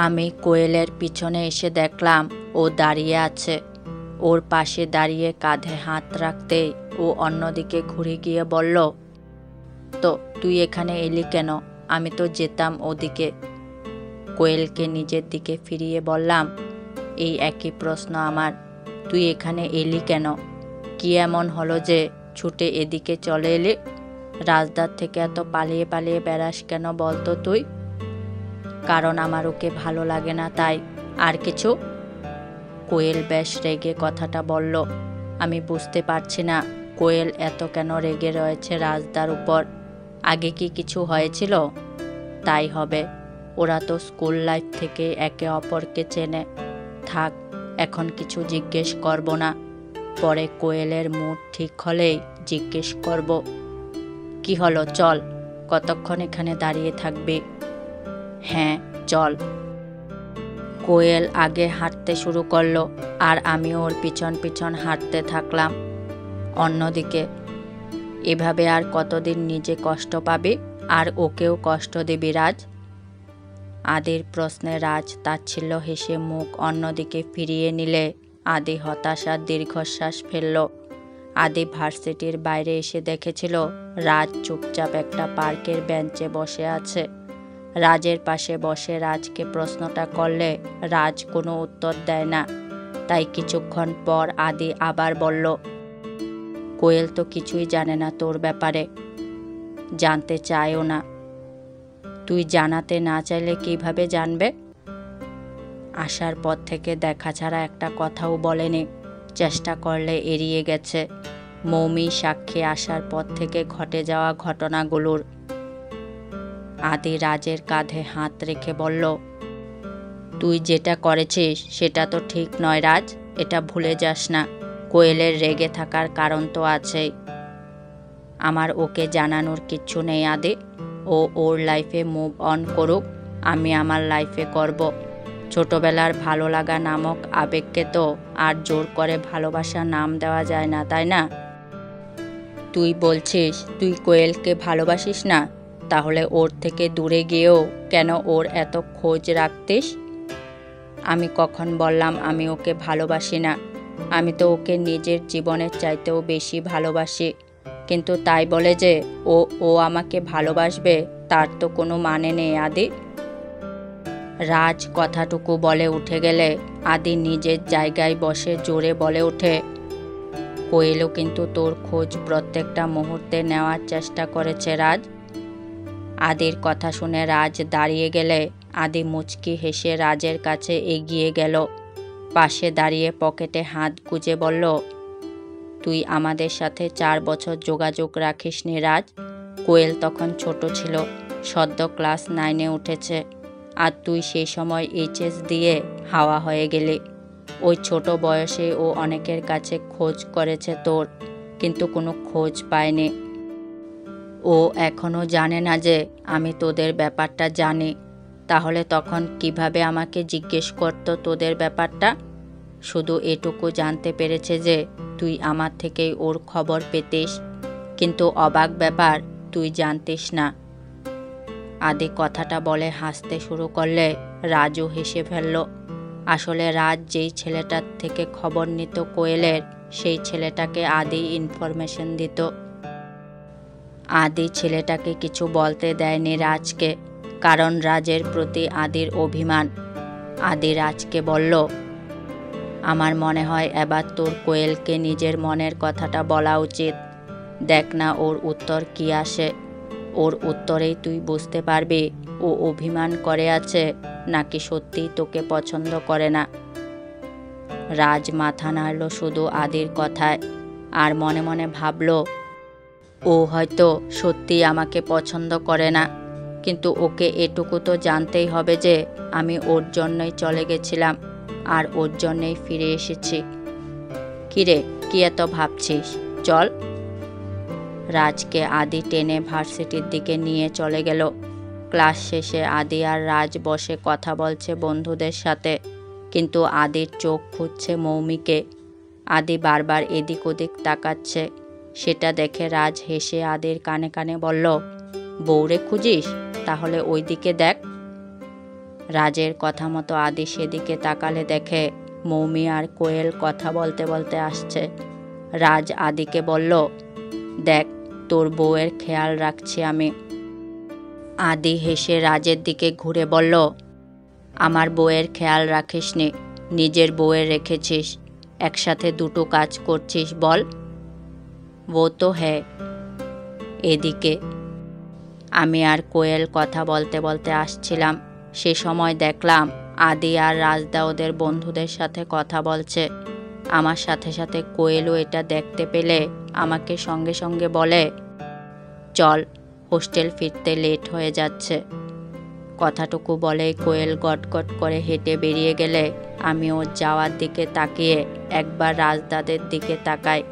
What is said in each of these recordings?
আমি কোয়েলের পিছনে এসে দেখলাম ও দাঁড়িয়ে আছে। ওর পাশে দাঁড়িয়ে কাঁধে হাত রাখতেই ও অন্যদিকে ঘুরে গিয়ে বলল, তো তুই এখানে এলি কেন? আমি তো যেতাম ওদিকে। কোয়েলকে নিজের দিকে ফিরিয়ে বললাম, এই একই প্রশ্ন আমার। তুই এখানে এলি কেন? কি এমন হলো যে ছুটে এদিকে চলে এলি? রাজদার থেকে এত পালিয়ে পালিয়ে বেড়াস কেন বলতো তুই? কারণ আমার ওকে ভালো লাগে না তাই। আর কিছু? কোয়েল বেশ রেগে কথাটা বলল। আমি বুঝতে পারছি না কোয়েল এত কেন রেগে রয়েছে রাজদার উপর। আগে কি কিছু হয়েছিল? তাই হবে, ওরা তো স্কুল লাইফ থেকে একে অপরকে চেনে। থাক, এখন কিছু জিজ্ঞেস করব না, পরে কোয়েলের মুড ঠিক হলেই জিজ্ঞেস করব। কি হলো, চল। কতক্ষণ এখানে দাঁড়িয়ে থাকবি? হ্যাঁ, চল। কোয়েল আগে হাঁটতে শুরু করলো আর আমি ওর পিছন পিছন হাঁটতে থাকলাম। অন্যদিকে, এভাবে আর কতদিন নিজে কষ্ট পাবি আর ওকেও কষ্ট দিবি রাজ? আদির প্রশ্নে রাজ তাচ্ছিল্য হেসে মুখ অন্যদিকে ফিরিয়ে নিলে আদি হতাশার দীর্ঘশ্বাস ফেলল। আদি ভার্সিটির বাইরে এসে দেখেছিল রাজ চুপচাপ একটা পার্কের বেঞ্চে বসে আছে। রাজের পাশে বসে রাজকে প্রশ্নটা করলে রাজ কোনো উত্তর দেয় না। তাই কিছুক্ষণ পর আদি আবার বলল, কোয়েল তো কিছুই জানে না তোর ব্যাপারে, জানতে চায়ও না। তুই জানাতে না চাইলে কিভাবে জানবে? আসার পর থেকে দেখা ছাড়া একটা কথাও বলেনি, চেষ্টা করলে এড়িয়ে গেছে। মৌমি সাক্ষী আসার পর থেকে ঘটে যাওয়া ঘটনাগুলোর। আদি রাজের কাঁধে হাত রেখে বলল, তুই যেটা করেছিস সেটা তো ঠিক নয় রাজ, এটা ভুলে যাস না। কোয়েলের রেগে থাকার কারণ তো আছেই। আমার ওকে জানানোর কিচ্ছু নেই আদি। ও ওর লাইফে মুভ অন করুক, আমি আমার লাইফে করব। ছোটবেলার ভালো লাগা নামক আবেগকে তো আর জোর করে ভালোবাসা নাম দেওয়া যায় না, তাই না? তুই বলছিস তুই কোয়েলকে ভালোবাসিস না? তাহলে ওর থেকে দূরে গিয়েও কেন ওর এত খোঁজ রাখতিস? আমি কখন বললাম আমি ওকে ভালোবাসি না? আমি তো ওকে নিজের জীবনের চাইতেও বেশি ভালোবাসি। কিন্তু তাই বলে যে ও আমাকে ভালোবাসবে তার তো কোনো মানে নেই আদি। রাজ কথাটুকু বলে উঠে গেলে আদি নিজের জায়গায় বসে জোরে বলে ওঠে, কোয়েলও কিন্তু তোর খোঁজ প্রত্যেকটা মুহূর্তে নেওয়ার চেষ্টা করেছে রাজ। আদির কথা শুনে রাজ দাঁড়িয়ে গেলে আদি মুচকি হেসে রাজের কাছে এগিয়ে গেল। পাশে দাঁড়িয়ে পকেটে হাত গুজে বলল, তুই আমাদের সাথে 4 বছর যোগাযোগ রাখিসনি রাজ। কোয়েল তখন ছোট ছিল, সদ্য ক্লাস 9-এ উঠেছে। আর তুই সেই সময় এইচএস দিয়ে হাওয়া হয়ে গেলি। ওই ছোট বয়সে ও অনেকের কাছে খোঁজ করেছে তোর, কিন্তু কোনো খোঁজ পায়নি। ও এখনও জানে না যে আমি তোদের ব্যাপারটা জানি। তাহলে তখন কিভাবে আমাকে জিজ্ঞেস করতো তোদের ব্যাপারটা? শুধু এটুকু জানতে পেরেছে যে তুই আমার থেকেই ওর খবর পেতিস, কিন্তু অবাক ব্যাপার, তুই জানতিস না। আদি কথাটা বলে হাসতে শুরু করলে রাজও হেসে ফেলল। আসলে রাজ যেই ছেলেটার থেকে খবর নিত কোয়েলের, সেই ছেলেটাকে আদি ইনফরমেশন দিত। আদি ছেলেটাকে কিছু বলতে দেয়নি রাজকে, কারণ রাজের প্রতি আদির অভিমান। আদি রাজকে বলল, আমার মনে হয় এবার তোর কোয়েলকে নিজের মনের কথাটা বলা উচিত। দেখ না ওর উত্তর কি আসে। ওর উত্তরেই তুই বুঝতে পারবি ও অভিমান করে আছে নাকি সত্যিই তোকে পছন্দ করে না। রাজ মাথা নাড়ল শুধু আদির কথায়, আর মনে মনে ভাবল, ও হয়তো সত্যিই আমাকে পছন্দ করে না, কিন্তু ওকে এটুকু তো জানতেই হবে যে আমি ওর জন্যই চলে গেছিলাম আর ওর জন্যই ফিরে এসেছি। কিরে, কি এত ভাবছিস? চল। রাজকে আদি টেনে ভার্সিটির দিকে নিয়ে চলে গেল। ক্লাস শেষে আদি আর রাজ বসে কথা বলছে বন্ধুদের সাথে, কিন্তু আদির চোখ খুঁজছে মৌমিকে। আদি বারবার এদিক ওদিক তাকাচ্ছে। সেটা দেখে রাজ হেসে আদির কানে কানে বলল, বউরে খুঁজিস? তাহলে ওই দিকে দেখ। রাজের কথা মতো আদি সেদিকে তাকালে দেখে মৌমি আর কোয়েল কথা বলতে বলতে আসছে। রাজ আদিকে বলল, দেখ, তোর বউয়ের খেয়াল রাখছি আমি। আদি হেসে রাজের দিকে ঘুরে বলল, আমার বউয়ের খেয়াল রাখিসনি, নিজের বউয়ের রেখেছিস। একসাথে দুটো কাজ করছিস বল। ও তো হ্যাঁ। এদিকে আমি আর কোয়েল কথা বলতে বলতে আসছিলাম। সে সময় দেখলাম আদি আর রাজদা ওদের বন্ধুদের সাথে কথা বলছে। আমার সাথে সাথে কোয়েলও এটা দেখতে পেলে আমাকে সঙ্গে সঙ্গে বলে, চল, হোস্টেল ফিরতে লেট হয়ে যাচ্ছে। কথাটুকু বলেই কোয়েল গটগট করে হেঁটে বেরিয়ে গেলে আমি ওর যাওয়ার দিকে তাকিয়ে একবার রাজদাদের দিকে তাকাই।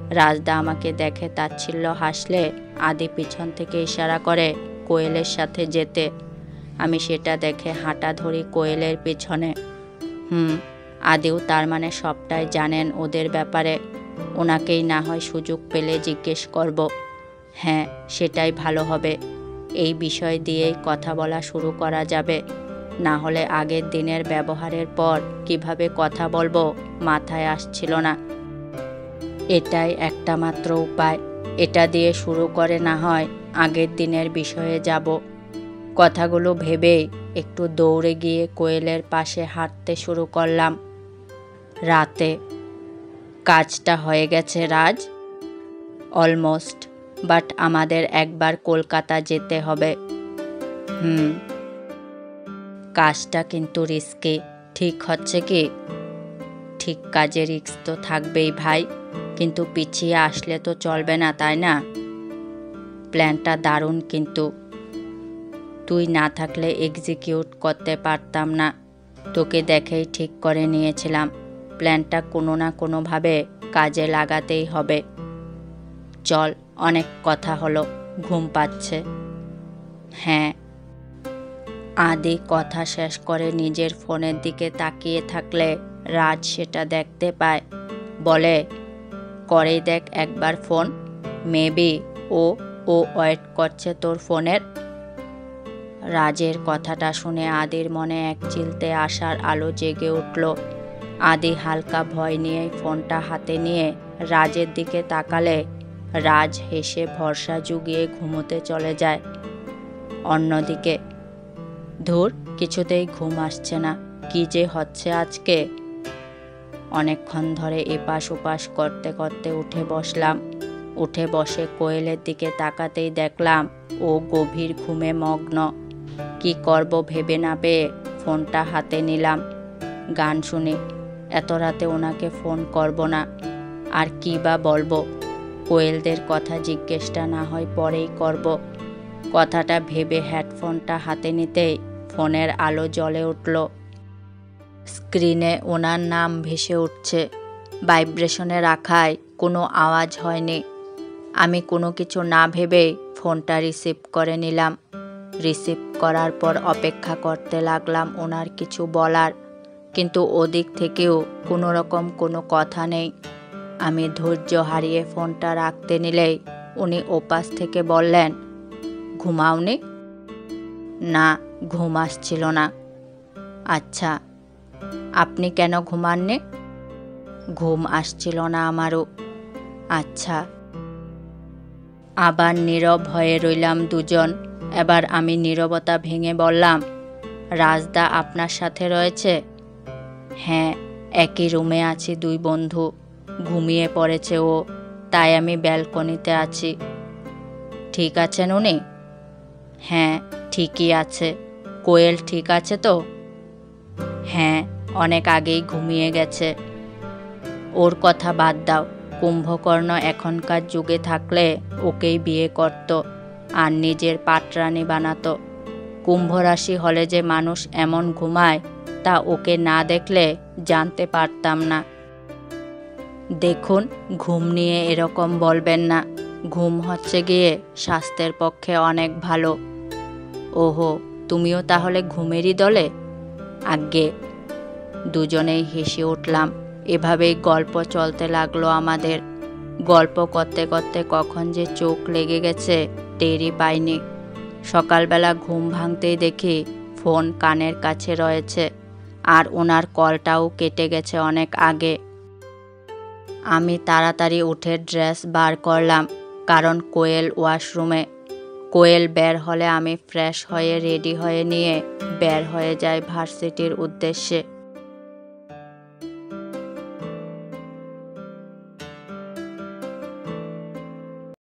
রাজদা আমাকে দেখে তাচ্ছিল্য হাসলে আদি পিছন থেকে ইশারা করে কোয়েলের সাথে যেতে। আমি সেটা দেখে হাঁটা ধরি কোয়েলের পিছনে। আদিও তার মানে সবটাই জানেন ওদের ব্যাপারে। ওনাকেই না হয় সুযোগ পেলে জিজ্ঞেস করব। হ্যাঁ, সেটাই ভালো হবে। এই বিষয় দিয়েই কথা বলা শুরু করা যাবে। না হলে আগের দিনের ব্যবহারের পর কিভাবে কথা বলবো মাথায় আসছিল না। এটাই একটা মাত্র উপায়। এটা দিয়ে শুরু করে না হয় আগের দিনের বিষয়ে যাব। কথাগুলো ভেবেই একটু দৌড়ে গিয়ে কোয়েলের পাশে হাঁটতে শুরু করলাম। রাতে কাজটা হয়ে গেছে রাজ, অলমোস্ট। বাট আমাদের একবার কলকাতা যেতে হবে। কাজটা কিন্তু রিস্কি। ঠিক হচ্ছে কি? ঠিক কাজে রিস্ক তো থাকবেই ভাই, কিন্তু পিছিয়ে আসলে তো চলবে না, তাই না? প্ল্যানটা দারুণ, কিন্তু তুই না থাকলে এক্সিকিউট করতে পারতাম না। তোকে দেখেই ঠিক করে নিয়েছিলাম প্ল্যানটা কোনো না কোনোভাবে কাজে লাগাতেই হবে। চল, অনেক কথা হলো, ঘুম পাচ্ছে। হ্যাঁ। আদি কথা শেষ করে নিজের ফোনের দিকে তাকিয়ে থাকলে রাজ সেটা দেখতে পায়। বলে, করেই দেখ একবার ফোন। মেবি ও ওয়েট করছে তোর ফোনের। রাজের কথাটা শুনে আদির মনে এক চিলতে আসার আলো জেগে উঠল। আদি হালকা ভয় নিয়ে ফোনটা হাতে নিয়ে রাজের দিকে তাকালে রাজ হেসে ভরসা জুগিয়ে ঘুমোতে চলে যায়। অন্যদিকে ধুর, কিছুতেই ঘুম আসছে না। কি যে হচ্ছে আজকে। অনেকক্ষণ ধরে এপাশ ওপাশ করতে করতে উঠে বসলাম। উঠে বসে কোয়েলের দিকে তাকাতেই দেখলাম ও গভীর ঘুমে মগ্ন। কি করব ভেবে না পেয়ে ফোনটা হাতে নিলাম। গান শুনি। এত রাতে ওনাকে ফোন করব না। আর কি বা বলবো? কোয়েলদের কথা জিজ্ঞেসটা না হয় পরেই করব। কথাটা ভেবে হেডফোনটা হাতে নিতেই ফোনের আলো জ্বলে উঠল। স্ক্রিনে ওনার নাম ভেসে উঠছে। ভাইব্রেশনে রাখায় কোনো আওয়াজ হয়নি। আমি কোনো কিছু না ভেবেই ফোনটা রিসিভ করে নিলাম। রিসিভ করার পর অপেক্ষা করতে লাগলাম ওনার কিছু বলার, কিন্তু ওদিক থেকেও কোনো রকম কোনো কথা নেই। আমি ধৈর্য হারিয়ে ফোনটা রাখতে নিলেই উনি ওপাশ থেকে বললেন, ঘুমাওনি? না, ঘুম আসছিল না। আচ্ছা, আপনি কেন ঘুমাননি? ঘুম আসছিল না আমারও। আচ্ছা। আবার নীরব হয়ে রইলাম দুজন। এবার আমি নীরবতা ভেঙে বললাম, রাজদা আপনার সাথে রয়েছে? হ্যাঁ, একই রুমে আছি দুই বন্ধু। ঘুমিয়ে পড়েছে ও, তাই আমি ব্যালকনিতে আছি। ঠিক আছেন উনি? হ্যাঁ, ঠিকই আছে। কোয়েল ঠিক আছে তো? হ্যাঁ, অনেক আগেই ঘুমিয়ে গেছে। ওর কথা বাদ দাও। কুম্ভকর্ণ এখনকার যুগে থাকলে ওকেই বিয়ে করত আর নিজের পাটরানি বানাতো। কুম্ভরাশি হলে যে মানুষ এমন ঘুমায় তা ওকে না দেখলে জানতে পারতাম না। দেখুন, ঘুম নিয়ে এরকম বলবেন না। ঘুম হচ্ছে গিয়ে স্বাস্থ্যের পক্ষে অনেক ভালো। ওহো, তুমিও তাহলে ঘুমেরই দলে? আজ্ঞে। দুজনেই হেসে উঠলাম। এভাবেই গল্প চলতে লাগলো আমাদের। গল্প করতে করতে কখন যে চোখ লেগে গেছে টেরই পাইনি। সকালবেলা ঘুম ভাঙতেই দেখি ফোন কানের কাছে রয়েছে আর ওনার কলটাও কেটে গেছে অনেক আগে। আমি তাড়াতাড়ি উঠে ড্রেস বার করলাম, কারণ কোয়েল ওয়াশরুমে। কোয়েল বের হলে আমি ফ্রেশ হয়ে রেডি হয়ে নিয়ে বের হয়ে যাই ভার্সিটির উদ্দেশ্যে।